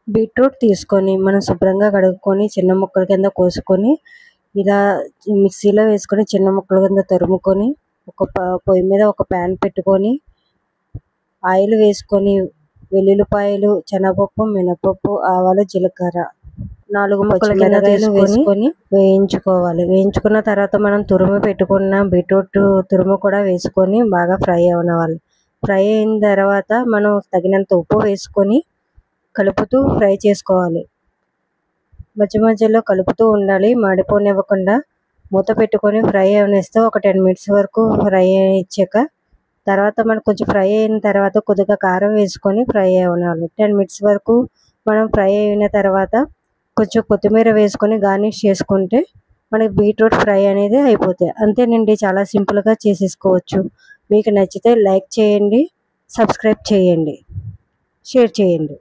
Beetroot తీసుకొని మనం శుభ్రంగా కడుక్కొని చిన్న ముక్కల కింద కోసుకొని ఇలా మిక్సీలో వేసుకొని చిన్న ముక్కల కింద తరుముకొని పొయ్యి మీద ఒక ప్యాన్ పెట్టుకొని ఆయిల్ వేసుకొని వెల్లుల్లిపాయలు, శనగపప్పు, మినపప్పు, ఆవాలు, జీలకర్ర, 4 పచ్చిమిరపకాయలు వేసుకొని వేయించుకోవాలి. వేయించుకున్న తర్వాత మనం తురుము పెట్టుకున్న బీట్రూట్ తురుము కూడా వేసుకొని బాగా ఫ్రై అవ్వాలి. ఫ్రై అయిన తర్వాత మనం తగినంత ఉప్పు వేసుకొని కలుపుతూ ఫ్రై చేసుకోవాలి. మధ్య మధ్యలో కలుపుతూ ఉండాలి, మాడిపోనివ్వకుండా. మూత పెట్టుకొని ఫ్రై అవనిస్తే ఒక 10 మినిట్స్ వరకు ఫ్రై ఇచ్చాక తర్వాత మనం కొంచెం ఫ్రై అయిన తర్వాత కొద్దిగా కారం వేసుకొని ఫ్రై అవ్వాలి. 10 మినిట్స్ వరకు మనం ఫ్రై అయిన తర్వాత కొంచెం కొత్తిమీర వేసుకొని గార్నిష్ చేసుకుంటే మనకి బీట్రూట్ ఫ్రై అనేది అయిపోతాయి. అంతేనండి, చాలా సింపుల్గా చేసేసుకోవచ్చు. మీకు నచ్చితే లైక్ చేయండి, సబ్స్క్రైబ్ చేయండి, షేర్ చేయండి.